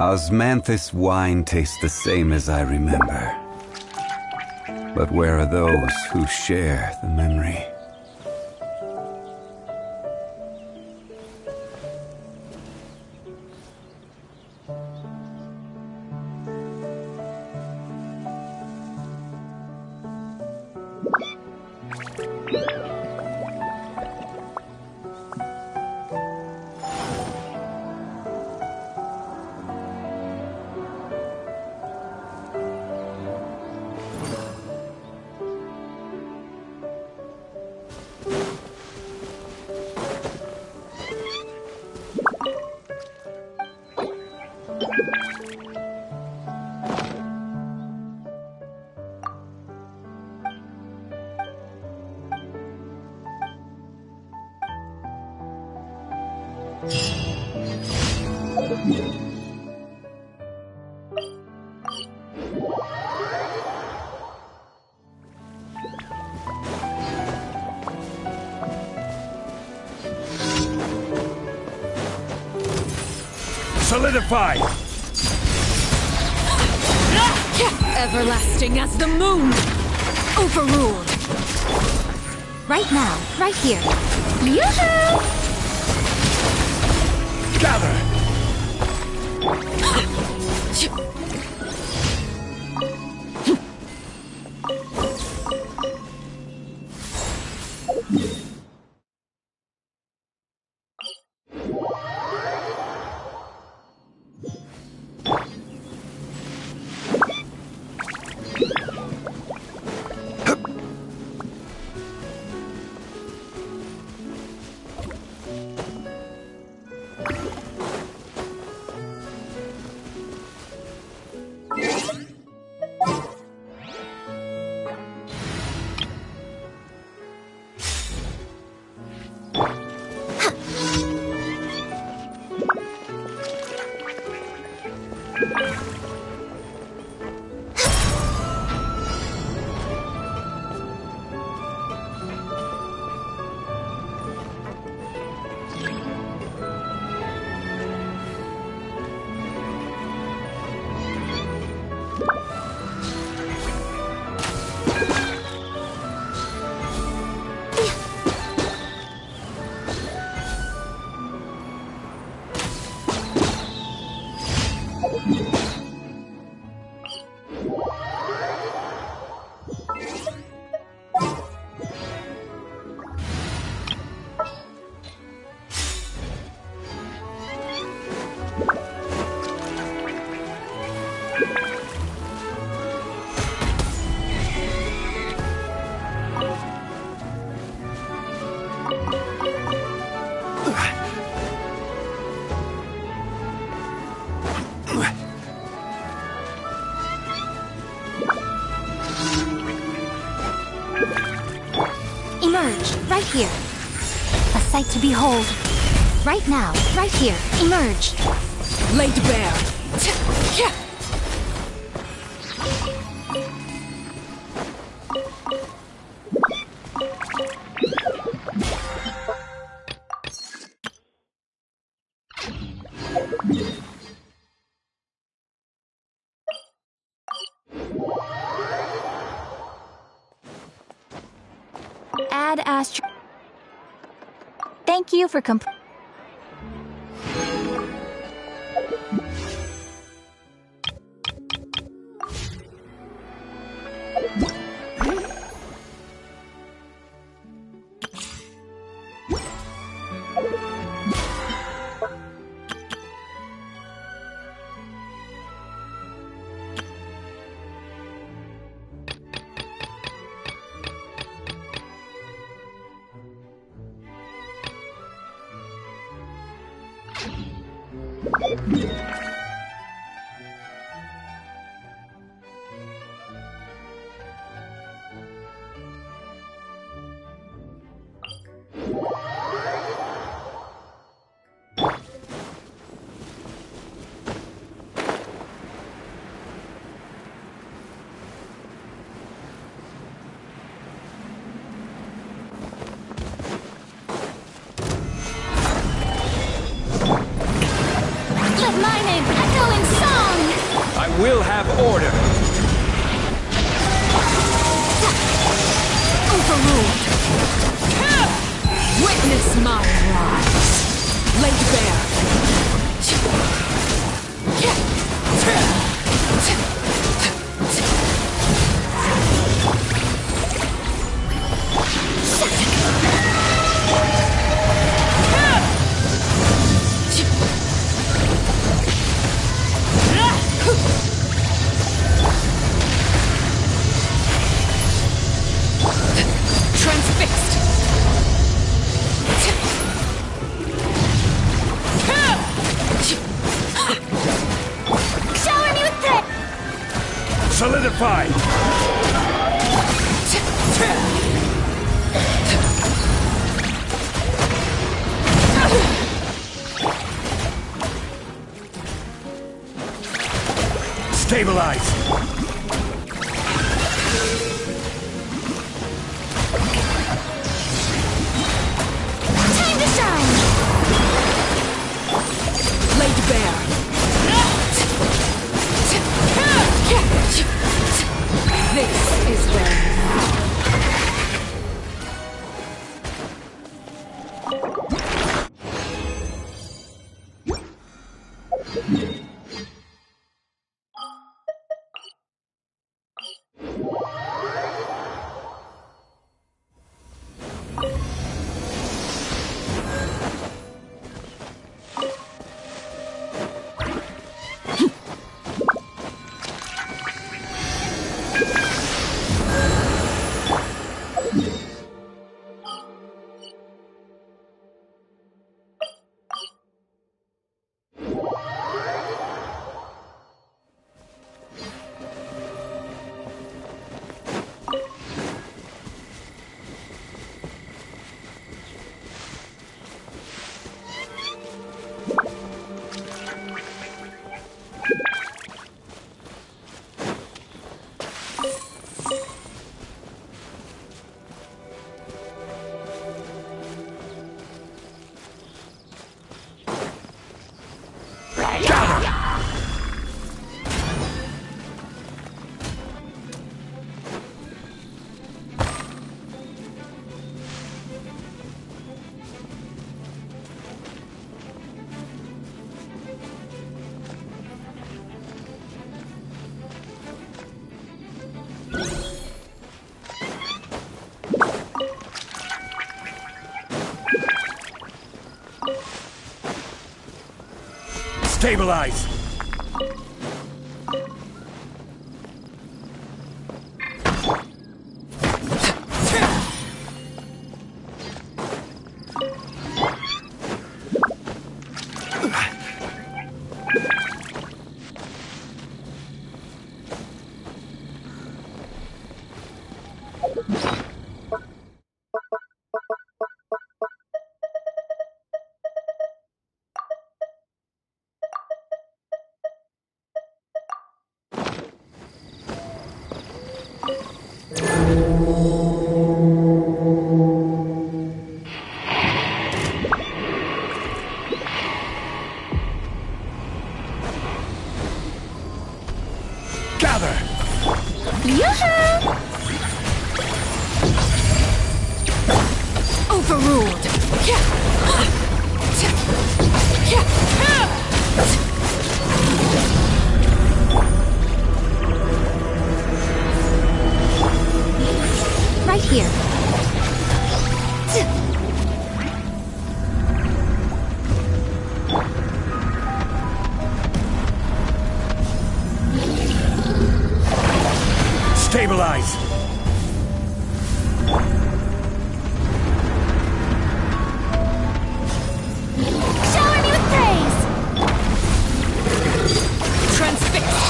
Osmanthus wine tastes the same as I remember. But where are those who share the memory? Solidify! Everlasting as the moon! Overruled! Right now, right here. Yoo-hoo! Gather! Emerge, right here. A sight to behold. Right now, right here. Emerge. Laid bare. Add Astro. Thank you for We'll have order. Overruled. Witness my rise. Laid bare. Transfixed. Shower me with threat! Solidify! Stabilize! Time to shine! Laid bare. This is where Stabilize! Gather! Yoo-hoo! overruled. Right here. Stabilize! Shower me with praise! Transfixed.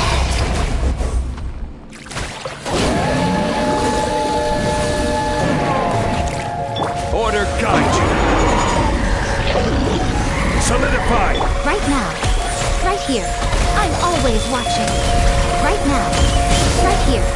Order guide you! Solidify! Right now. Right here. I'm always watching. Right now. Right here.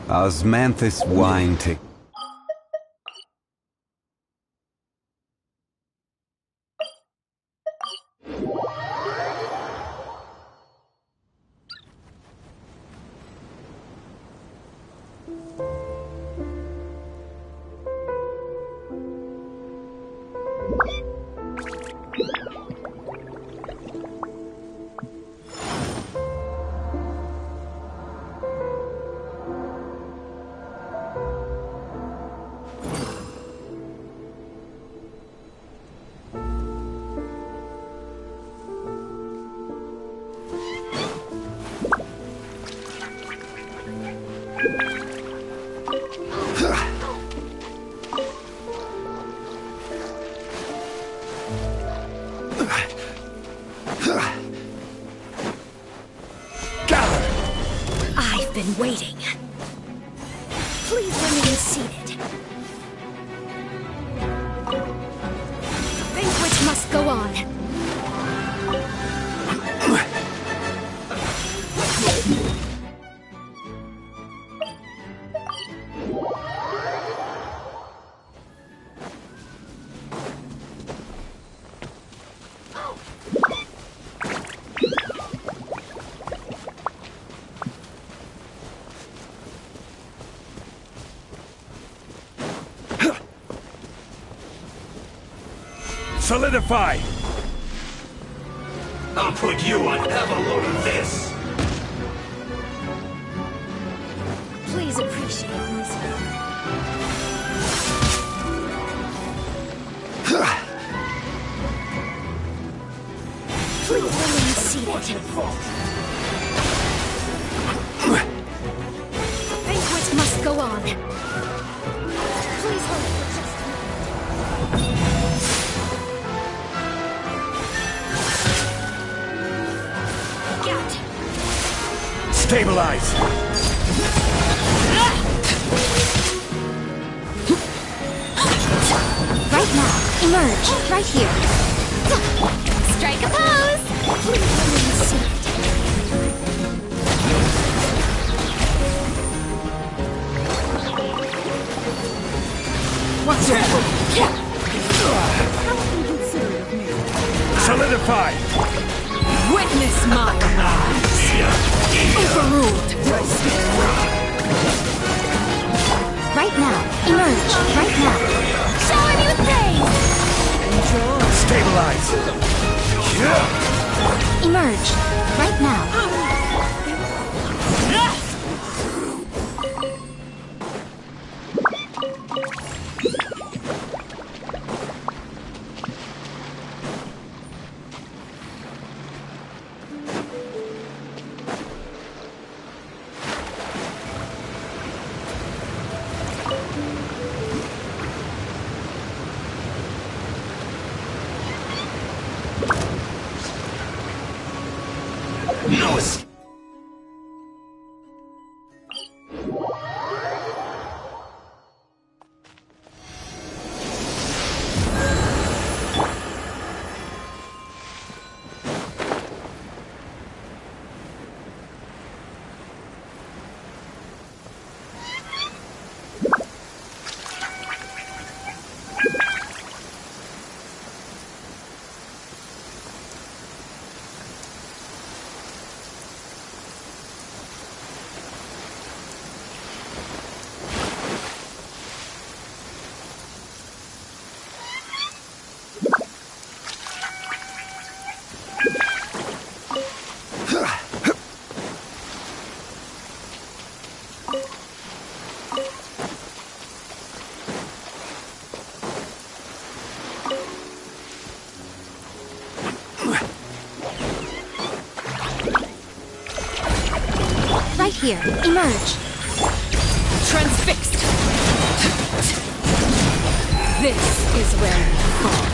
Osmanthus wine tick. I've been waiting. Please remain seated. The banquet must go on. Solidify! I'll put you on have a load of this! Please appreciate my support. Please remain seated. The banquet must go on. Please hold for just a moment. Stabilize! Right now, emerge, right here. Strike a pose! Please remain seated. What's your Solidify! Witness my eyes! Overruled! Right now, emerge, right now. Shower me with praise! Stabilize! Emerge, right now. No escape! Right here, emerge. Transfixed! This is where you fall.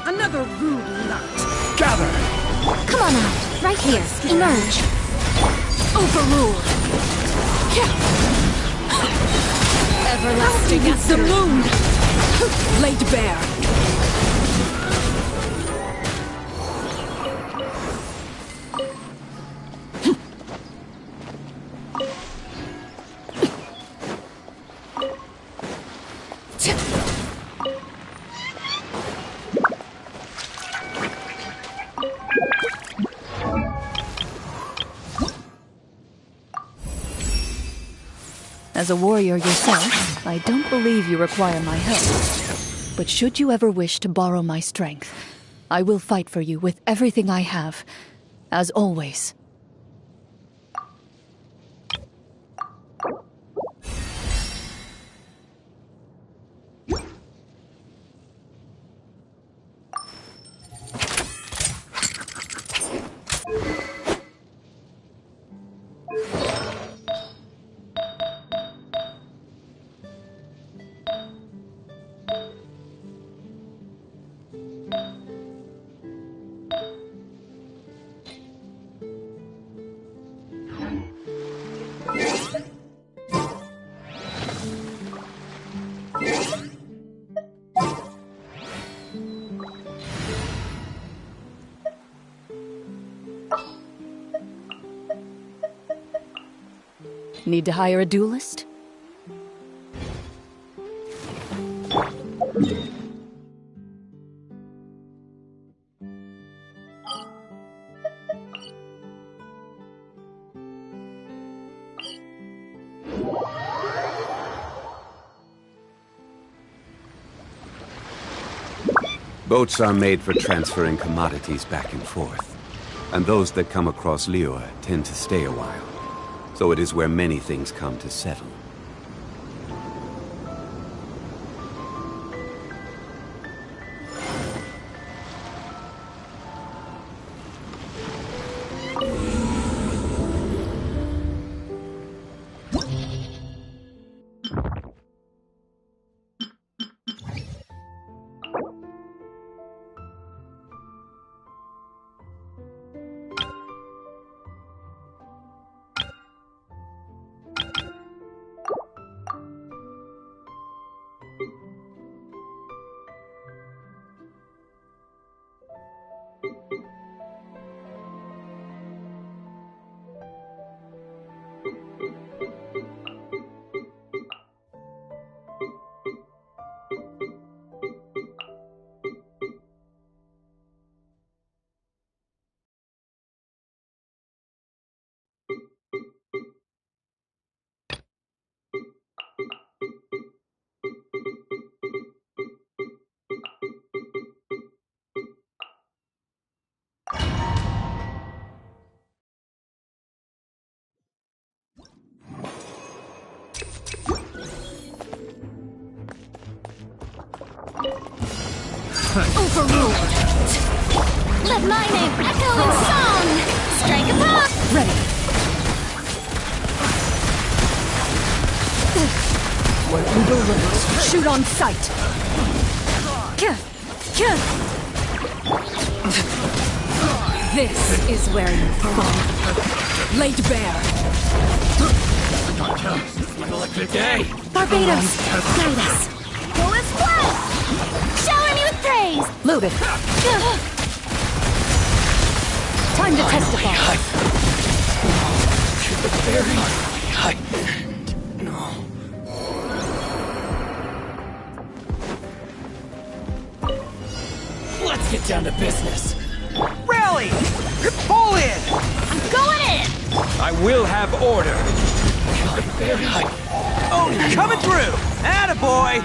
Another rude nut. Gather! Come on out. Right here. Emerge. Overruled. Everlasting as the moon. Laid bare. As a warrior yourself, I don't believe you require my help. But should you ever wish to borrow my strength, I will fight for you with everything I have, as always. Need to hire a duelist? Boats are made for transferring commodities back and forth. And those that come across Liyue tend to stay a while. So it is where many things come to settle. Overruled! Let my name echo in song! Strike a pop! Ready. Where Uber lives, shoot on sight! This is where you fall. Laid bare. Today! Barbados, guide us! Full splash! Shower me with praise! Loaded. Time to testify. Let's get down to business. Rally! Pull in! I'm going in! I will have order. Oh, coming through! Attaboy!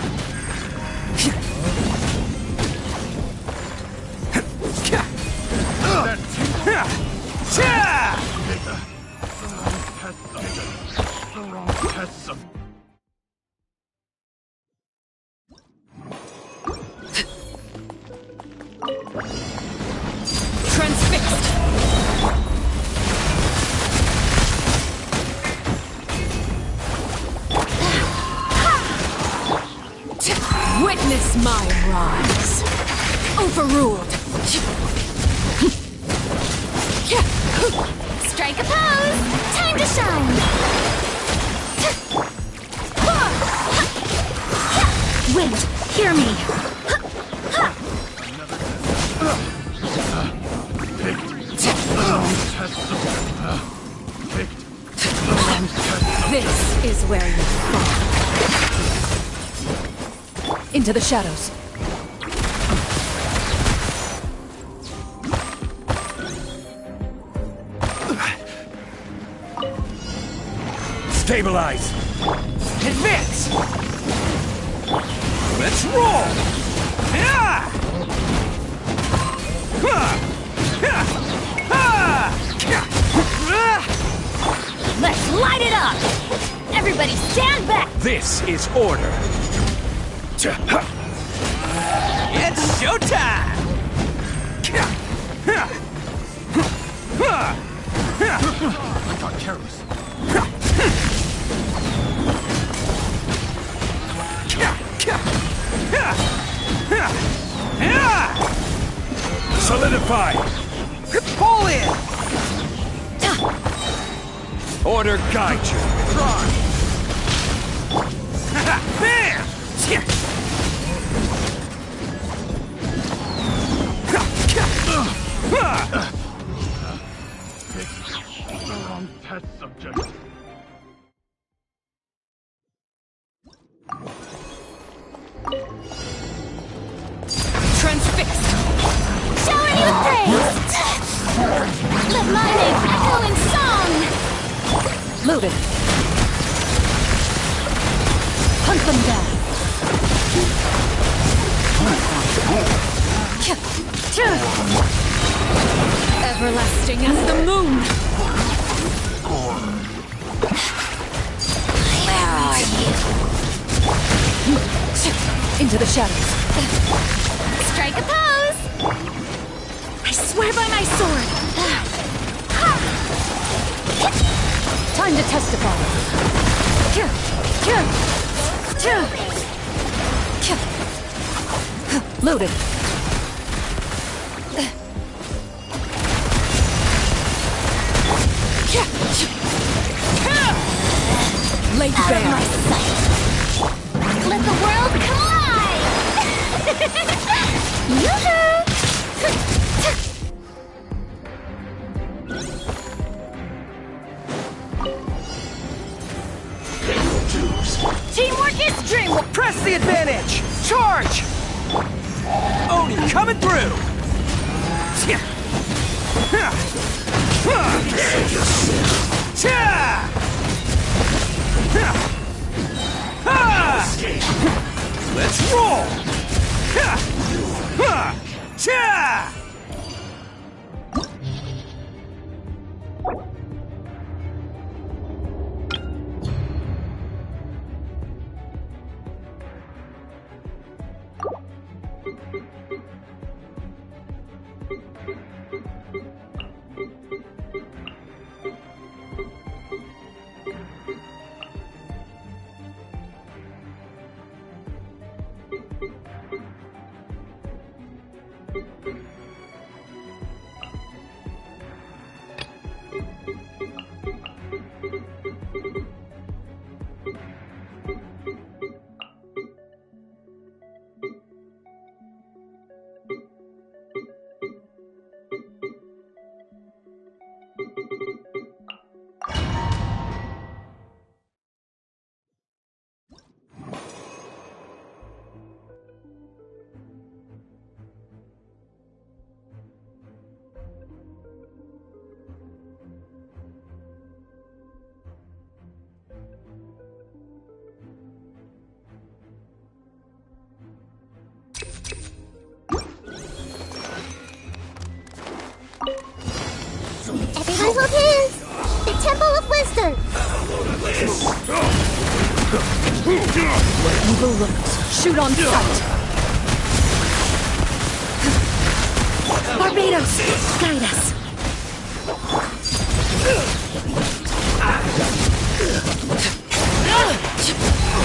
Transfixed. Witness my rise. Overruled. Strike a pose! Time to shine! Wind, hear me! This is where you fall. Into the shadows. Stabilize! Advance! Let's roll! Yeah! Let's light it up! Everybody stand back! This is order. It's showtime! I got careless. Solidify! Pull in! Order guide you. Try! Bam! Wrong test subject. Transfixed! Showing you praise! Let my name echo in song! Loaded. Hunt them down. Everlasting as the moon. Where are you? Into the shadows. Strike a pose! I swear by my sword! Time to testify. Loaded. Laid Out of bare. my sight! Let the world collide! Yoo-hoo! Teamwork is dreamwork! Press the advantage! Charge! Oni coming through! Let's roll! Everyone hold hands! The Temple of Wisdom! Where evil lurks, shoot on sight. Barbados, guide us.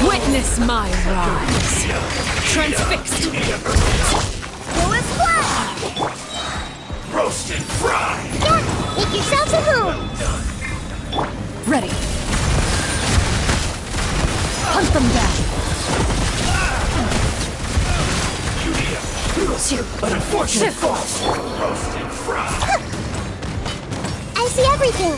Witness my rise. Transfixed. Go and fly! Roasted fried! York, make yourselves at home! Ready. Hunt them down. An unfortunate false! Roasted fried! I see everything!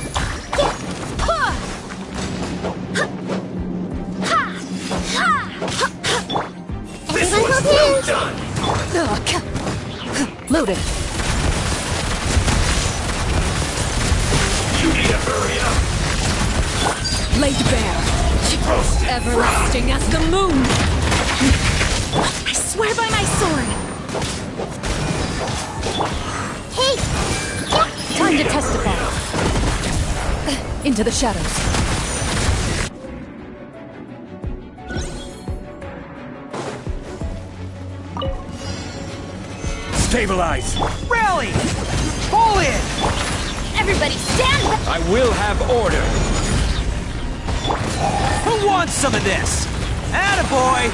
This Everyone one's hold well hands! done! Loaded. You need to hurry up! Laid bare. Roasted Everlasting as the moon! I swear by my sword! Hey! Time to testify! Into the shadows. Stabilize! Rally! Pull in! Everybody stand back! I will have order! Who wants some of this? Attaboy!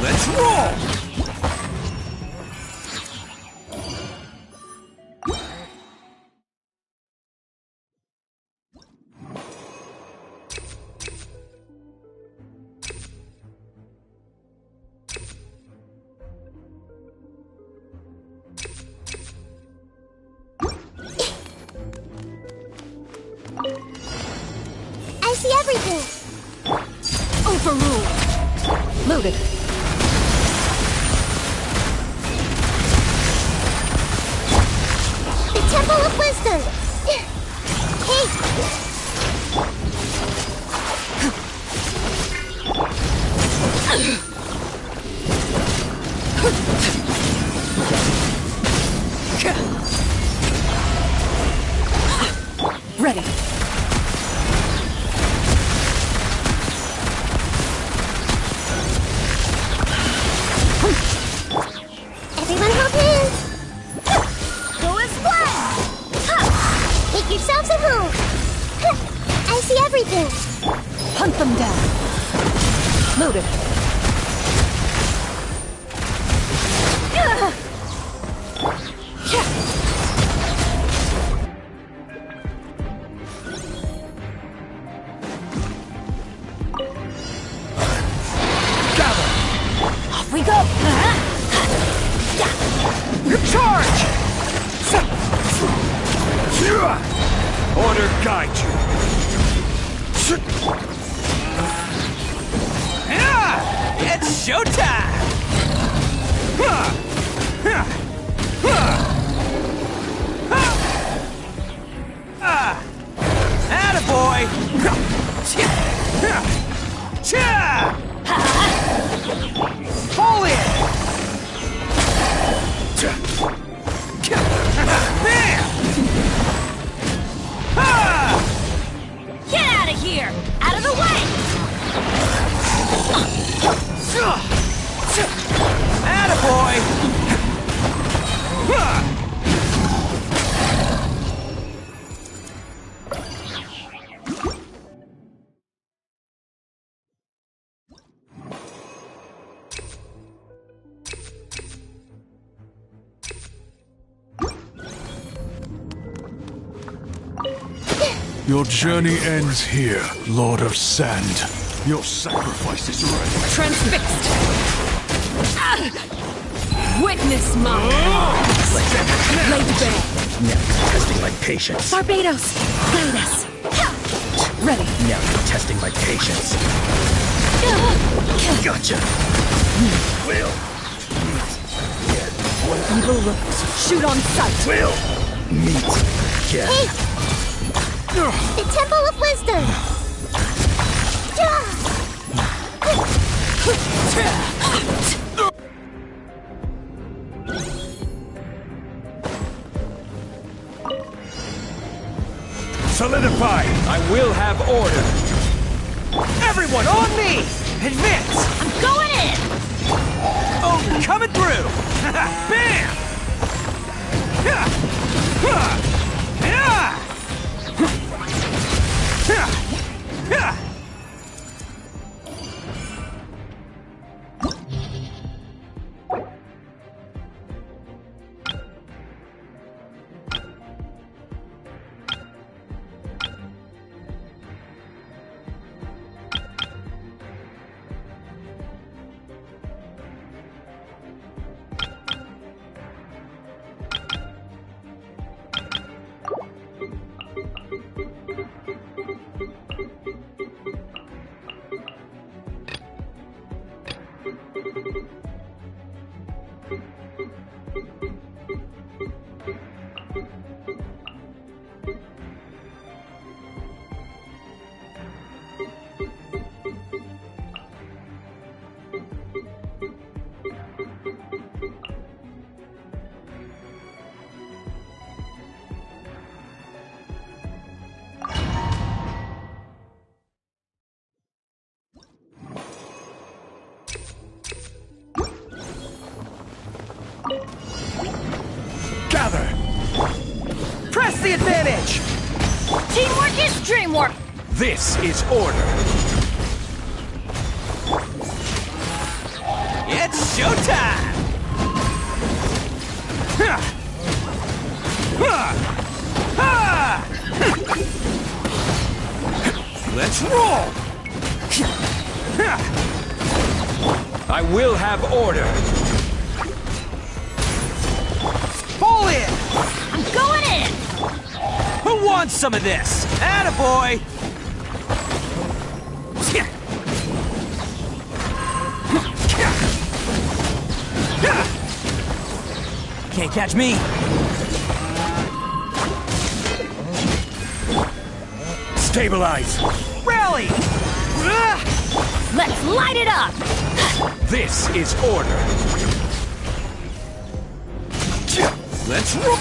Let's roll! I see everything! Overruled! Loaded. The Temple of Wisdom! Hey! Ready. Everyone hold hands! Go as one! Make yourselves at home! I see everything! Hunt them down. Loaded. Off we go! Charge! Order guide you. It's showtime! Attaboy! Pull in! Get out of here! Out of the way! Attaboy! Your journey ends here, Lord of Sand. Your sacrifice is ready. Transfixed! Witness my laid bare. Now you're testing my patience. Barbados, guide us. Ready. Now you're testing my patience. Gotcha. Will. Evil looks. Shoot on sight. Will. Meet. Get. Hey! The Temple of Wisdom! Solidify! I will have order! Everyone on me! Advance! I'm going in! Oh, coming through! Bam! advantage! Teamwork is dreamwork! This is order. It's showtime! Ha! Ha! Ha! Let's roll! I will have order. Pull in! I'm going in! Who wants some of this? Attaboy! Can't catch me. Stabilize! Rally! Let's light it up! This is order. Let's roll.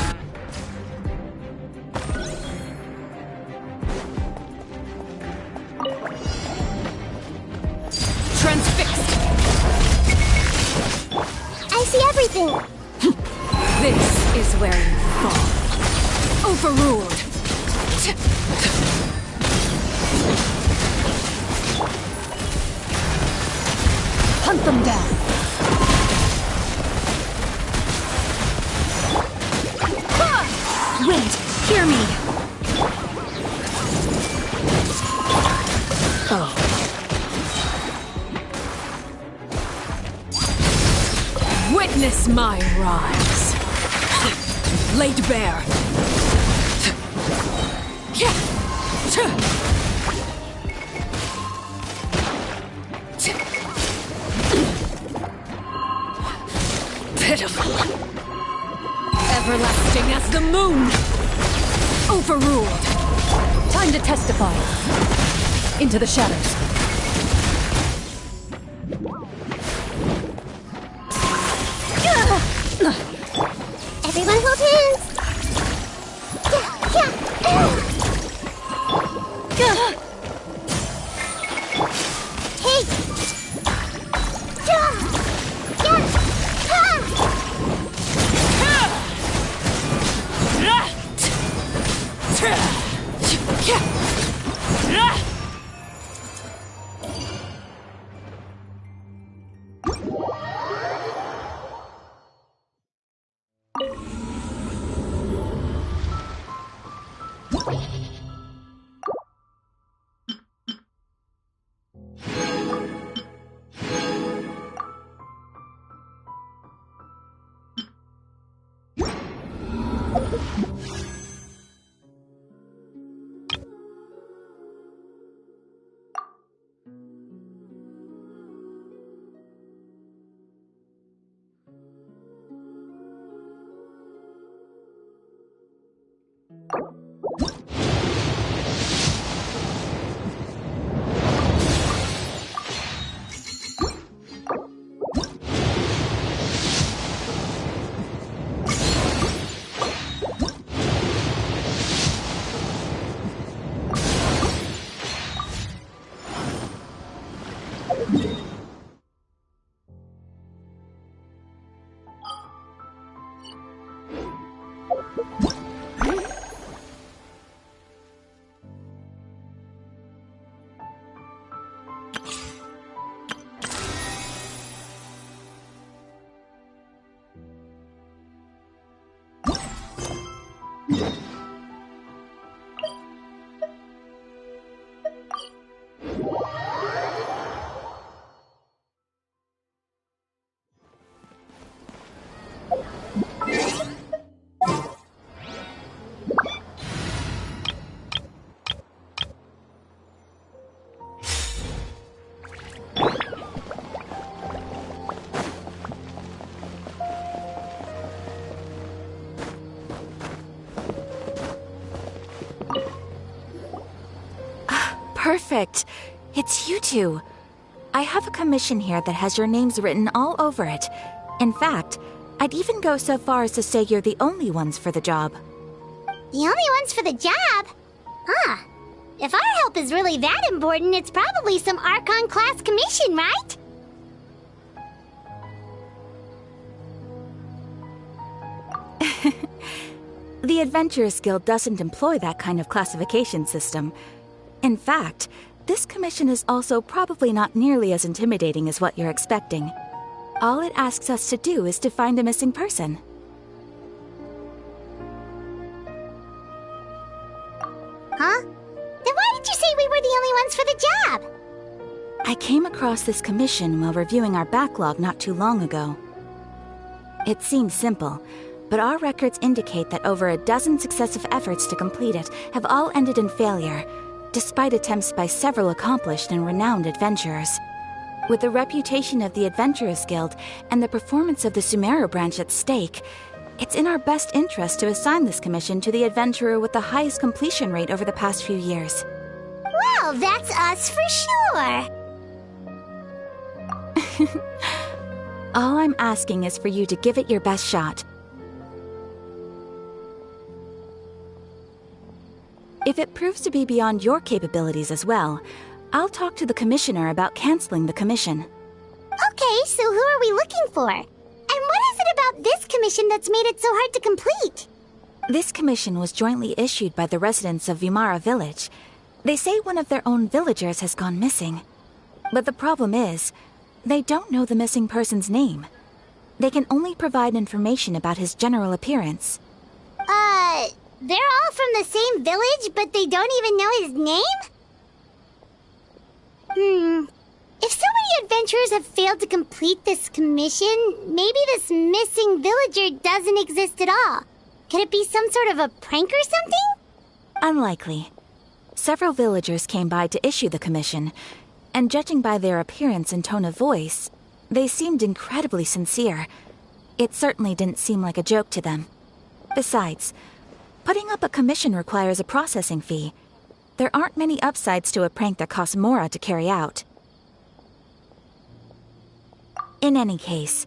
Transfixed! I see everything. This is where you fall. Overruled! Hunt them down! Wind, hear me! Oh. Witness my rise! Laid bare! Pitiful! Everlasting as the moon! Overruled! Time to testify! Into the shadows! Everyone hold hands. Hey. Perfect. It's you two. I have a commission here that has your names written all over it. In fact, I'd even go so far as to say you're the only ones for the job. The only ones for the job? Huh. If our help is really that important, it's probably some Archon-class commission, right? The Adventurers Guild doesn't employ that kind of classification system. In fact, this commission is also probably not nearly as intimidating as what you're expecting. All it asks us to do is to find a missing person. Huh? Then why did you say we were the only ones for the job? I came across this commission while reviewing our backlog not too long ago. It seems simple, but our records indicate that over a dozen successive efforts to complete it have all ended in failure, despite attempts by several accomplished and renowned adventurers. With the reputation of the Adventurers Guild and the performance of the Sumeru branch at stake, it's in our best interest to assign this commission to the adventurer with the highest completion rate over the past few years. Well, that's us for sure. All I'm asking is for you to give it your best shot. If it proves to be beyond your capabilities as well, I'll talk to the commissioner about canceling the commission. Okay, so who are we looking for? And what is it about this commission that's made it so hard to complete? This commission was jointly issued by the residents of Vimara Village. They say one of their own villagers has gone missing. But the problem is, they don't know the missing person's name. They can only provide information about his general appearance. They're all from the same village, but they don't even know his name? If so many adventurers have failed to complete this commission, maybe this missing villager doesn't exist at all. Could it be some sort of a prank or something? Unlikely. Several villagers came by to issue the commission, and judging by their appearance and tone of voice, they seemed incredibly sincere. It certainly didn't seem like a joke to them. Besides, putting up a commission requires a processing fee. There aren't many upsides to a prank that costs Mora to carry out. In any case,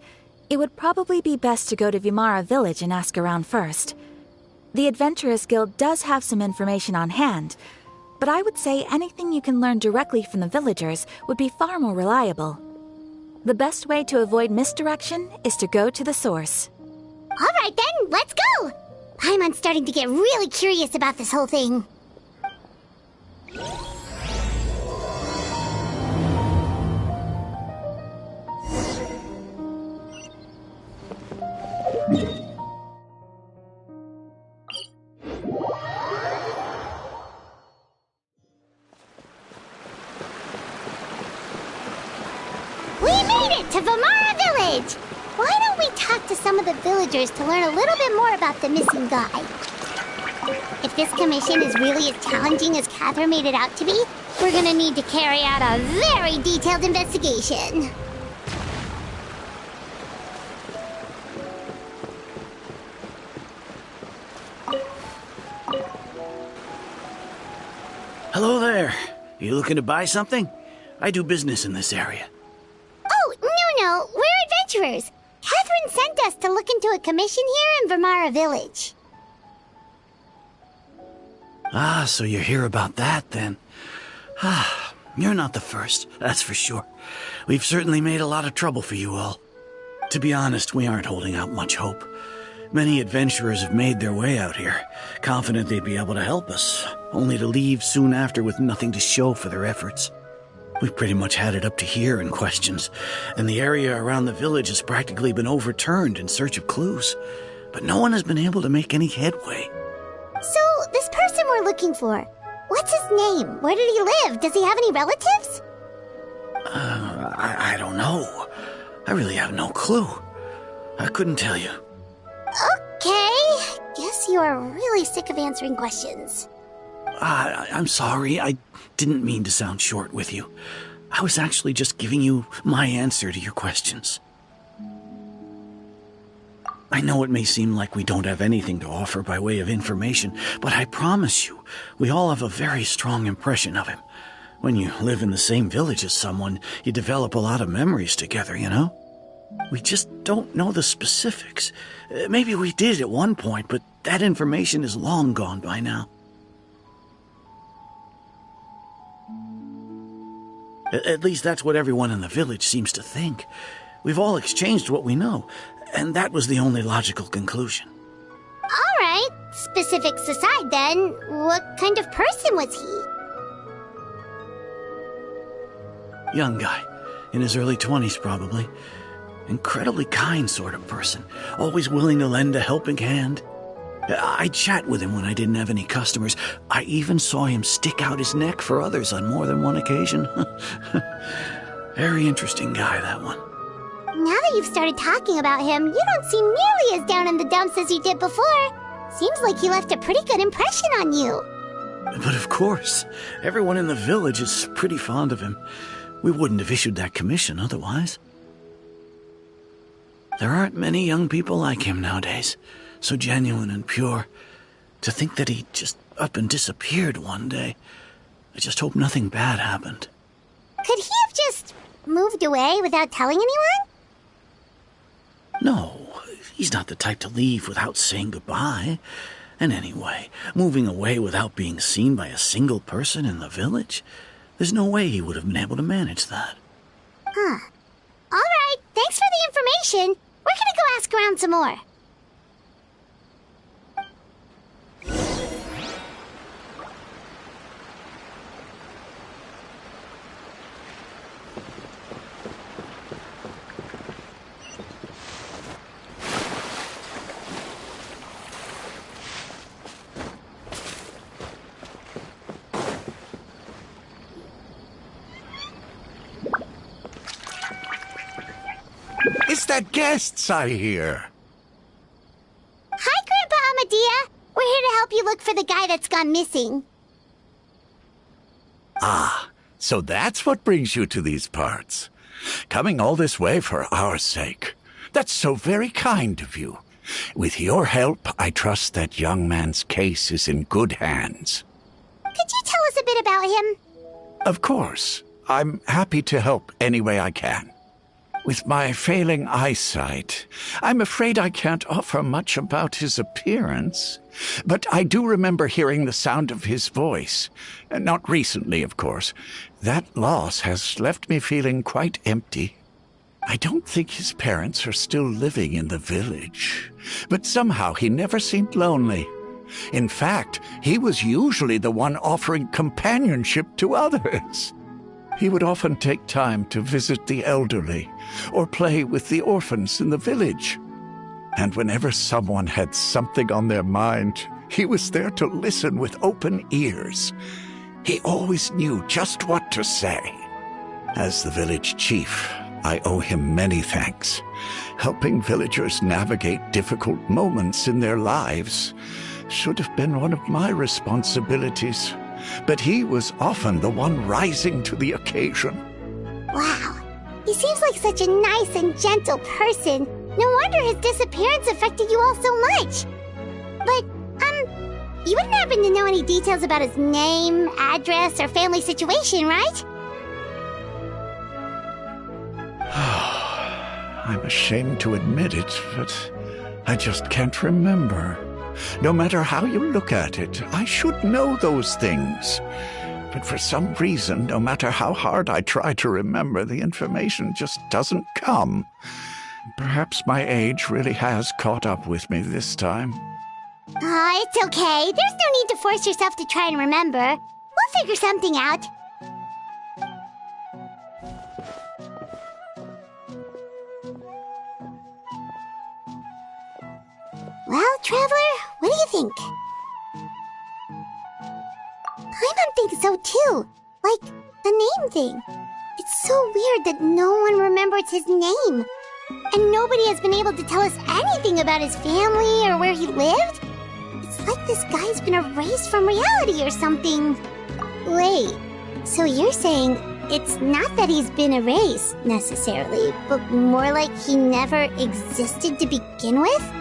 it would probably be best to go to Vimara Village and ask around first. The Adventurers Guild does have some information on hand, but I would say anything you can learn directly from the villagers would be far more reliable. The best way to avoid misdirection is to go to the source. All right then, let's go! I'm starting to get really curious about this whole thing. We made it to Vimara Village! Why don't we talk to some of the villagers to learn a little bit more about the missing guy? If this commission is really as challenging as Catherine made it out to be, we're gonna need to carry out a very detailed investigation. Hello there. You looking to buy something? I do business in this area. Oh, no, we're adventurers. Catherine sent us to look into a commission here in Vimara Village. Ah, so you're here about that, then. Ah, you're not the first, that's for sure. We've certainly made a lot of trouble for you all. To be honest, we aren't holding out much hope. Many adventurers have made their way out here, confident they'd be able to help us, only to leave soon after with nothing to show for their efforts. We've pretty much had it up to here in questions, and the area around the village has practically been overturned in search of clues, but no one has been able to make any headway. So, this person we're looking for, what's his name? Where did he live? Does he have any relatives? I don't know. I really have no clue. I couldn't tell you. Okay, guess you are really sick of answering questions. I'm sorry, I didn't mean to sound short with you. I was actually just giving you my answer to your questions. I know it may seem like we don't have anything to offer by way of information, but I promise you, we all have a very strong impression of him. When you live in the same village as someone, you develop a lot of memories together, you know? We just don't know the specifics. Maybe we did at one point, but that information is long gone by now. At least that's what everyone in the village seems to think. We've all exchanged what we know, and that was the only logical conclusion. All right, specifics aside, then, what kind of person was he? Young guy. In his early 20s, probably. Incredibly kind sort of person. Always willing to lend a helping hand. I'd chat with him when I didn't have any customers. I even saw him stick out his neck for others on more than one occasion. Very interesting guy, that one. Now that you've started talking about him, you don't seem nearly as down in the dumps as you did before. Seems like he left a pretty good impression on you. But of course, everyone in the village is pretty fond of him. We wouldn't have issued that commission otherwise. There aren't many young people like him nowadays. So genuine and pure. To think that he just up and disappeared one day. I just hope nothing bad happened. Could he have just moved away without telling anyone? No, he's not the type to leave without saying goodbye. And anyway, moving away without being seen by a single person in the village? There's no way he would have been able to manage that. Huh. Alright, thanks for the information. We're gonna go ask around some more. It's the guests I hear. Hi, Grandpa Amadea. We're here to help you look for the guy that's gone missing. Ah, so that's what brings you to these parts. Coming all this way for our sake. That's so very kind of you. With your help, I trust that young man's case is in good hands. Could you tell us a bit about him? Of course. I'm happy to help any way I can. With my failing eyesight, I'm afraid I can't offer much about his appearance. But I do remember hearing the sound of his voice. Not recently, of course. That loss has left me feeling quite empty. I don't think his parents are still living in the village. But somehow he never seemed lonely. In fact, he was usually the one offering companionship to others. He would often take time to visit the elderly or play with the orphans in the village. And whenever someone had something on their mind, he was there to listen with open ears. He always knew just what to say. As the village chief, I owe him many thanks. Helping villagers navigate difficult moments in their lives should have been one of my responsibilities. But he was often the one rising to the occasion. Wow. He seems like such a nice and gentle person. No wonder his disappearance affected you all so much. But, you wouldn't happen to know any details about his name, address, or family situation, right? I'm ashamed to admit it, but I just can't remember. No matter how you look at it, I should know those things. But for some reason, no matter how hard I try to remember, the information just doesn't come. Perhaps my age really has caught up with me this time. It's okay. There's no need to force yourself to try and remember. We'll figure something out. Well, Traveler, what do you think? Paimon thinks so too. Like, the name thing. It's so weird that no one remembers his name. And nobody has been able to tell us anything about his family or where he lived. It's like this guy's been erased from reality or something. Wait, so you're saying it's not that he's been erased, necessarily, but more like he never existed to begin with?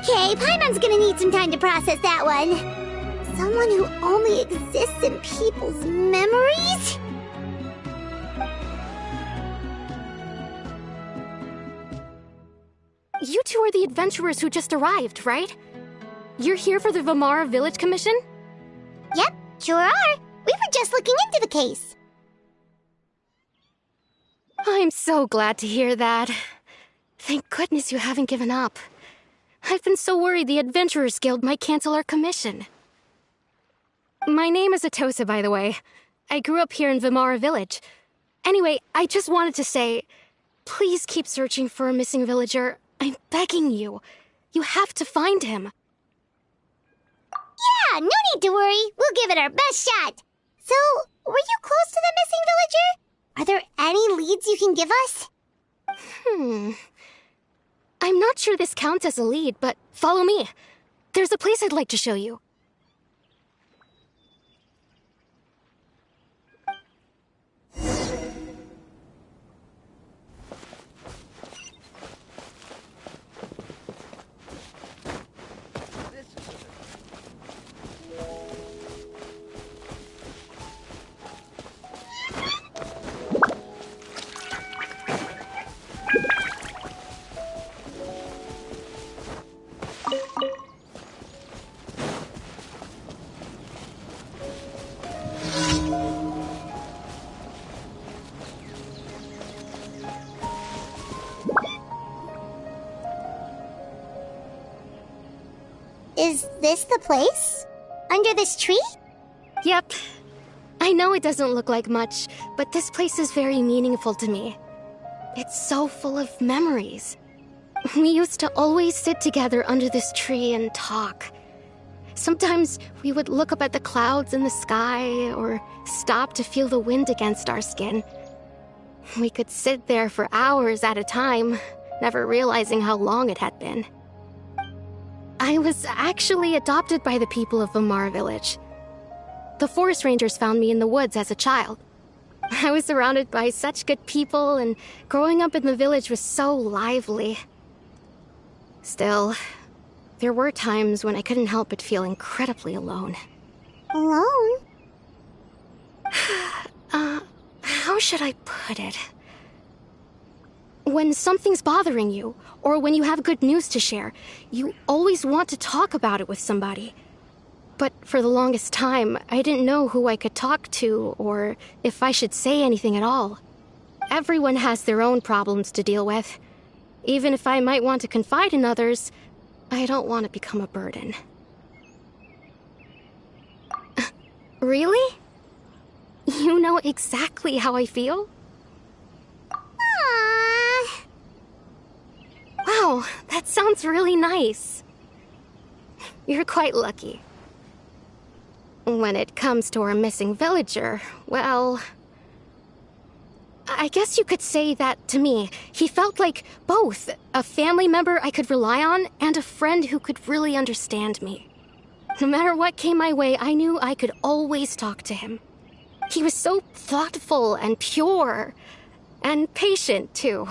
Okay, Paimon's gonna need some time to process that one. Someone who only exists in people's memories? You two are the adventurers who just arrived, right? You're here for the Vamara Village Commission? Yep, sure are. We were just looking into the case. I'm so glad to hear that. Thank goodness you haven't given up. I've been so worried the Adventurers Guild might cancel our commission. My name is Atosa, by the way. I grew up here in Vimara Village. Anyway, I just wanted to say, please keep searching for a missing villager. I'm begging you. You have to find him. Yeah, no need to worry. We'll give it our best shot. So, were you close to the missing villager? Are there any leads you can give us? I'm not sure this counts as a lead, but follow me. There's a place I'd like to show you. Is this the place? Under this tree? Yep. I know it doesn't look like much, but this place is very meaningful to me. It's so full of memories. We used to always sit together under this tree and talk. Sometimes we would look up at the clouds in the sky, or stop to feel the wind against our skin. We could sit there for hours at a time, never realizing how long it had been. I was actually adopted by the people of Vimara Village. The forest rangers found me in the woods as a child. I was surrounded by such good people, and growing up in the village was so lively. Still, there were times when I couldn't help but feel incredibly alone. Alone? How should I put it? When something's bothering you, or when you have good news to share, you always want to talk about it with somebody. But for the longest time, I didn't know who I could talk to, or if I should say anything at all. Everyone has their own problems to deal with. Even if I might want to confide in others, I don't want to become a burden. Really? You know exactly how I feel? Aww. Wow, that sounds really nice. You're quite lucky. When it comes to our missing villager, well, I guess you could say that to me. He felt like both a family member I could rely on and a friend who could really understand me. No matter what came my way, I knew I could always talk to him. He was so thoughtful and pure, and patient, too.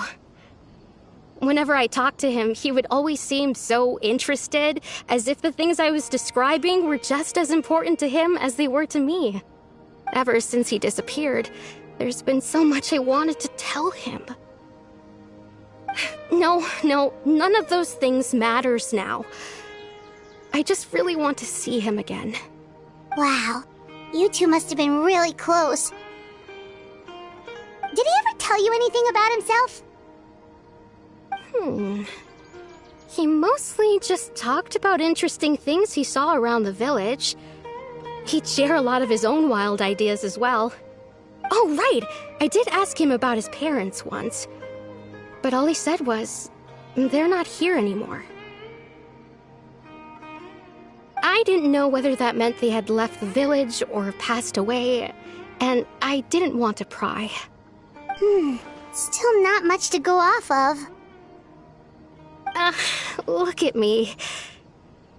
Whenever I talked to him, he would always seem so interested, as if the things I was describing were just as important to him as they were to me. Ever since he disappeared, there's been so much I wanted to tell him. No, none of those things matters now. I just really want to see him again. Wow, you two must have been really close. Did he ever tell you anything about himself? He mostly just talked about interesting things he saw around the village. He'd share a lot of his own wild ideas as well. Oh, right! I did ask him about his parents once. But all he said was, they're not here anymore. I didn't know whether that meant they had left the village or passed away, and I didn't want to pry. Still not much to go off of. Look at me.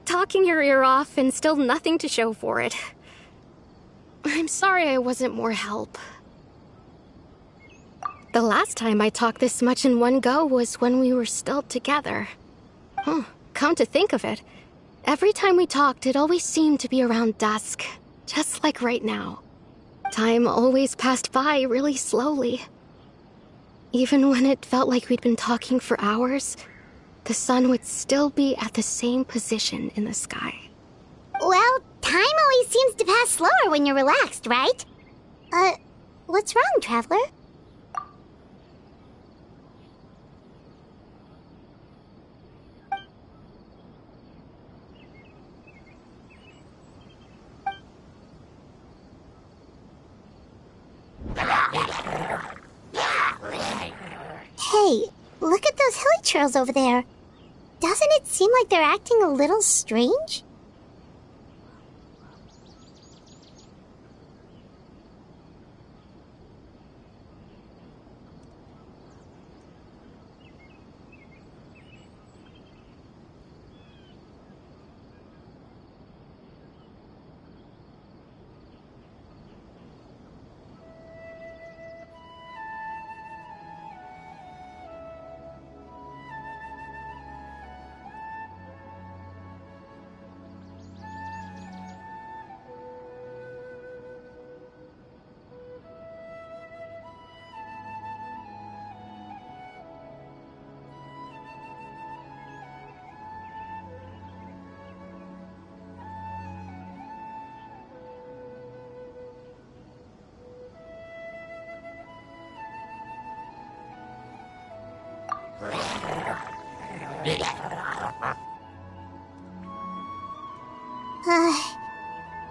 Talking your ear off and still nothing to show for it. I'm sorry I wasn't more help. The last time I talked this much in one go was when we were still together. Come to think of it, every time we talked, it always seemed to be around dusk, just like right now. Time always passed by really slowly. Even when it felt like we'd been talking for hours, the sun would still be at the same position in the sky. Well, time always seems to pass slower when you're relaxed, right? What's wrong, Traveler? Hey, look at those hilichurls over there. Doesn't it seem like they're acting a little strange?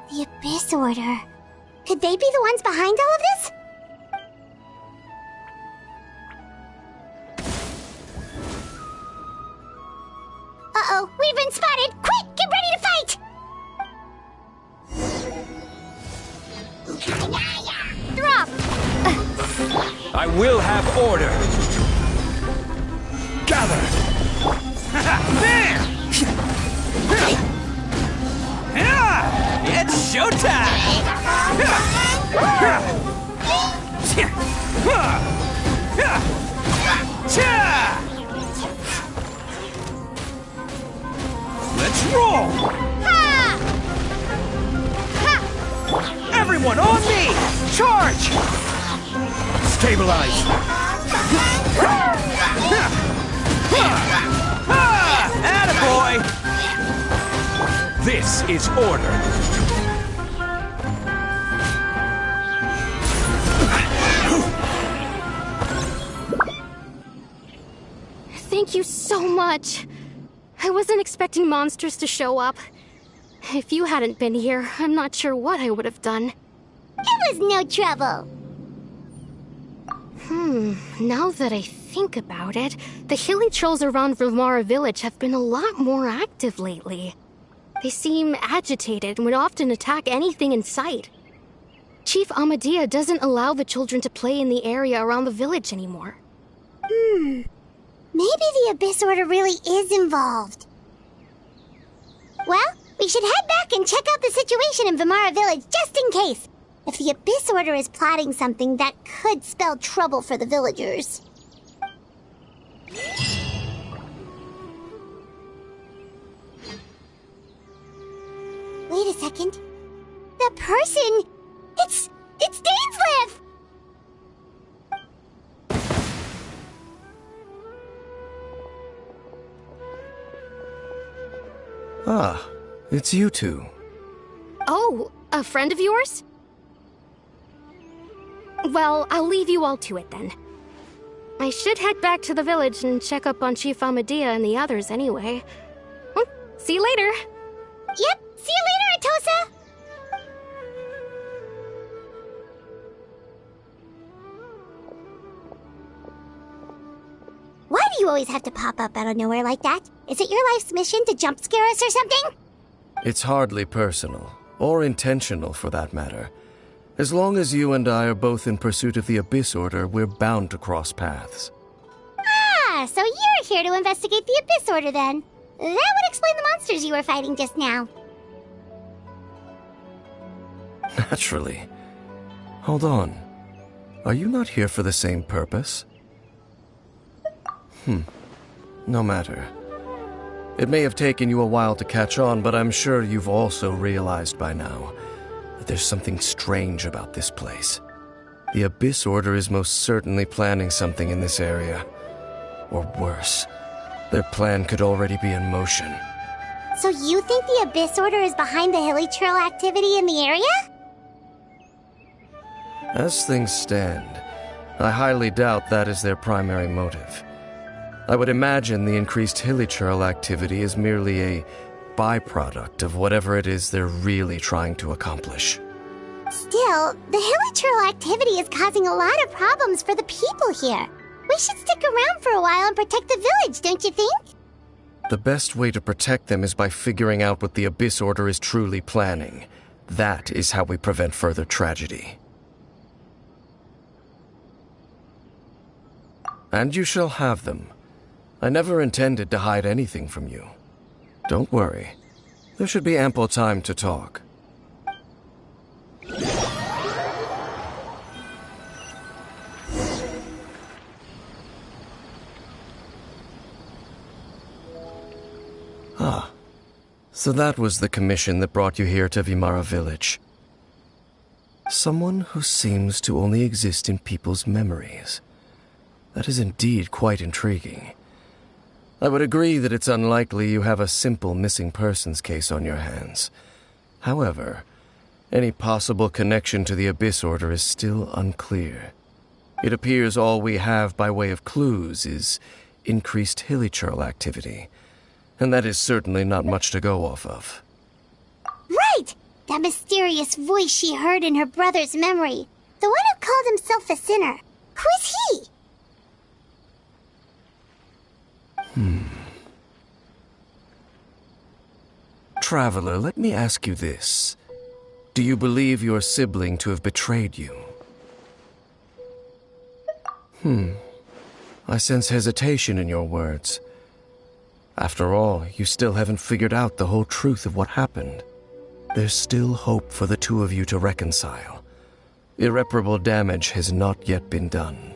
The Abyss Order. Could they be the ones behind all of this? Uh-oh, we've been spotted! Quick, get ready to fight! Drop! I will have order. Gather! There! It's showtime! Let's roll! Everyone on me! Charge! Stabilize! Attaboy! This is order. Thank you so much. I wasn't expecting monsters to show up. If you hadn't been here, I'm not sure what I would have done. It was no trouble. Now that I think about it, the hilichurls around Vilmara village have been a lot more active lately. They seem agitated and would often attack anything in sight. Chief Amadea doesn't allow the children to play in the area around the village anymore. Maybe the Abyss Order really is involved. Well, we should head back and check out the situation in Vilmara village just in case. If the Abyss Order is plotting something, that could spell trouble for the villagers. Wait a second. That person... It's Dainsleif! Ah, it's you two. Oh, a friend of yours? Well, I'll leave you all to it then. I should head back to the village and check up on Chief Amadea and the others anyway. See you later. Yep, see you later, Atosa! Why do you always have to pop up out of nowhere like that? Is it your life's mission to jump scare us or something? It's hardly personal, or intentional for that matter. As long as you and I are both in pursuit of the Abyss Order, we're bound to cross paths. Ah, so you're here to investigate the Abyss Order then. That would explain the monsters you were fighting just now. Naturally. Hold on. Are you not here for the same purpose? No matter. It may have taken you a while to catch on, but I'm sure you've also realized by now that there's something strange about this place. The Abyss Order is most certainly planning something in this area. Or worse, their plan could already be in motion. So you think the Abyss Order is behind the hilichurl activity in the area? As things stand, I highly doubt that is their primary motive. I would imagine the increased hilichurl activity is merely a byproduct of whatever it is they're really trying to accomplish. Still, the hilichurl activity is causing a lot of problems for the people here. We should stick around for a while and protect the village, don't you think? The best way to protect them is by figuring out what the Abyss Order is truly planning. That is how we prevent further tragedy. And you shall have them. I never intended to hide anything from you. Don't worry. There should be ample time to talk. Ah, so that was the commission that brought you here to Vimara Village. Someone who seems to only exist in people's memories. That is indeed quite intriguing. I would agree that it's unlikely you have a simple missing persons case on your hands. However, any possible connection to the Abyss Order is still unclear. It appears all we have by way of clues is increased hilichurl activity. And that is certainly not much to go off of. Right! That mysterious voice she heard in her brother's memory. The one who called himself a sinner. Who is he? Traveler, let me ask you this. Do you believe your sibling to have betrayed you? I sense hesitation in your words. After all, you still haven't figured out the whole truth of what happened. There's still hope for the two of you to reconcile. Irreparable damage has not yet been done.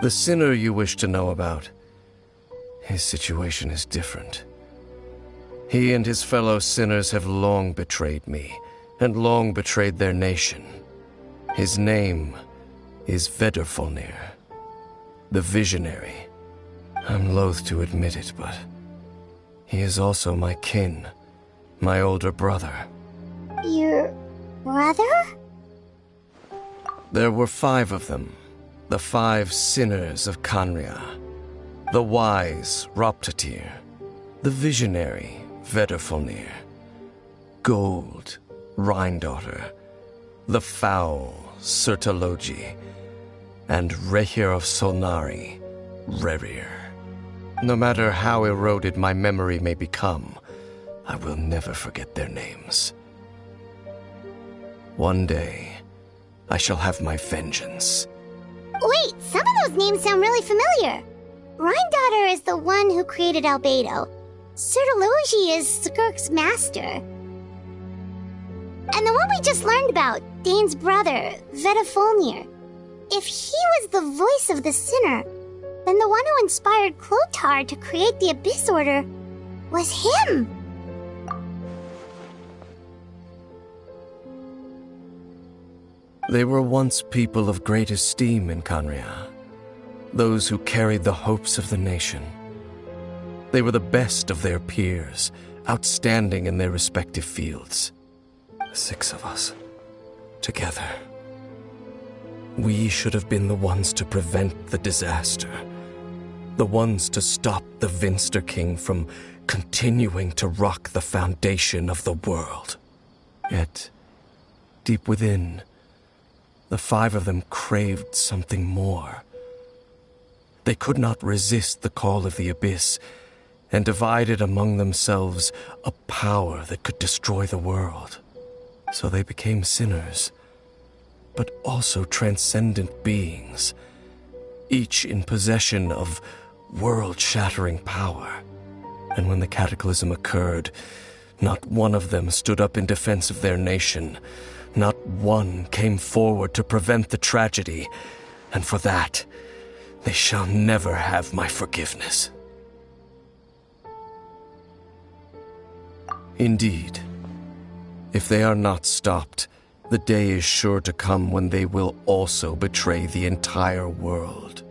The sinner you wish to know about, his situation is different. He and his fellow sinners have long betrayed me, and long betrayed their nation. His name is Vedrfolnir, the Visionary. I'm loath to admit it, but he is also my kin, my older brother. Your brother? There were 5 of them, the 5 sinners of Khaenri'ah. The wise Roptatyr, the visionary Vedrfolnir, Gold Rhine-daughter, the foul Surtalogi, and Rehir of Solnari, Rerir. No matter how eroded my memory may become, I will never forget their names. One day, I shall have my vengeance. Wait, some of those names sound really familiar. Rhine-daughter is the one who created Albedo. Surtalogi is Skirk's master. And the one we just learned about, Dane's brother, Vedrfolnir. If he was the voice of the sinner, then the one who inspired Clothar to create the Abyss Order was him! They were once people of great esteem in Khaenri'ah, those who carried the hopes of the nation. They were the best of their peers, outstanding in their respective fields. 6 of us, together. We should have been the ones to prevent the disaster. The ones to stop the Vinster King from continuing to rock the foundation of the world. Yet, deep within, the 5 of them craved something more. They could not resist the call of the Abyss, and divided among themselves a power that could destroy the world. So they became sinners, but also transcendent beings, each in possession of world-shattering power. And when the cataclysm occurred, not one of them stood up in defense of their nation. Not one came forward to prevent the tragedy, and for that, they shall never have my forgiveness. Indeed, if they are not stopped, the day is sure to come when they will also betray the entire world.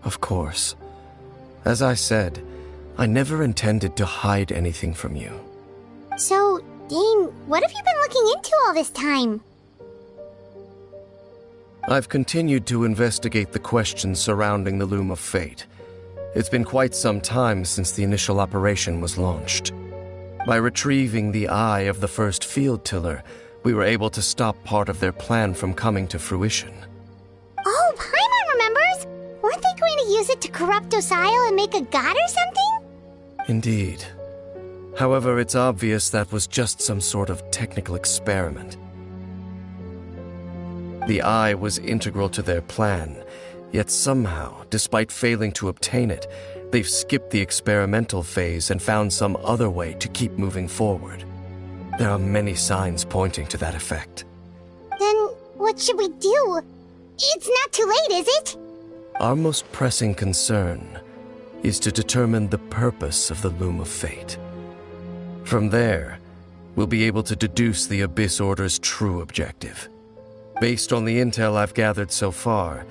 Of course, as I said, I never intended to hide anything from you. So, Dane, what have you been looking into all this time? I've continued to investigate the questions surrounding the Loom of Fate. It's been quite some time since the initial operation was launched. By retrieving the eye of the first field tiller, we were able to stop part of their plan from coming to fruition. Oh, Paimon remembers! Weren't they going to use it to corrupt Dosile and make a god or something? Indeed. However, it's obvious that was just some sort of technical experiment. The eye was integral to their plan, yet somehow, despite failing to obtain it, they've skipped the experimental phase and found some other way to keep moving forward. There are many signs pointing to that effect. Then what should we do? It's not too late, is it? Our most pressing concern is to determine the purpose of the Loom of Fate. From there, we'll be able to deduce the Abyss Order's true objective. Based on the intel I've gathered so far,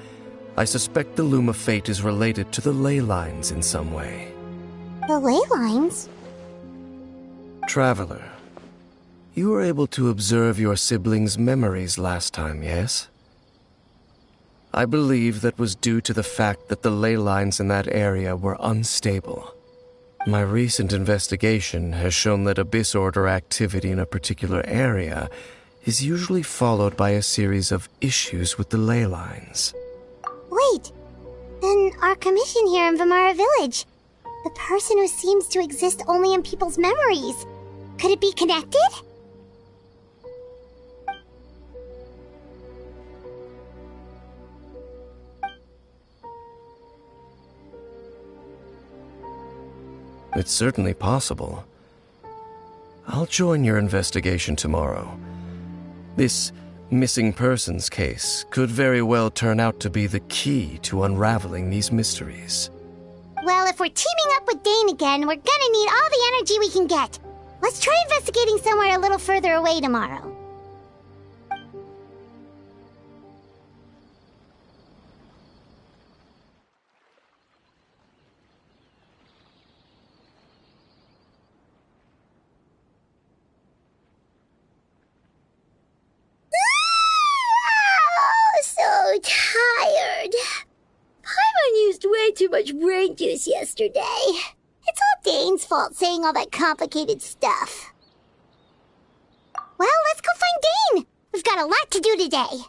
I suspect the Loom of Fate is related to the ley lines in some way. The ley lines? Traveler, you were able to observe your siblings' memories last time, yes? I believe that was due to the fact that the ley lines in that area were unstable. My recent investigation has shown that Abyss Order activity in a particular area is usually followed by a series of issues with the ley lines. Wait, then our commission here in Vamara Village, the person who seems to exist only in people's memories, could it be connected? It's certainly possible. I'll join your investigation tomorrow. This missing persons case could very well turn out to be the key to unraveling these mysteries. Well, if we're teaming up with Dane again, we're gonna need all the energy we can get. Let's try investigating somewhere a little further away tomorrow. So tired. Paimon used way too much brain juice yesterday. It's all Dane's fault saying all that complicated stuff. Well, let's go find Dane. We've got a lot to do today.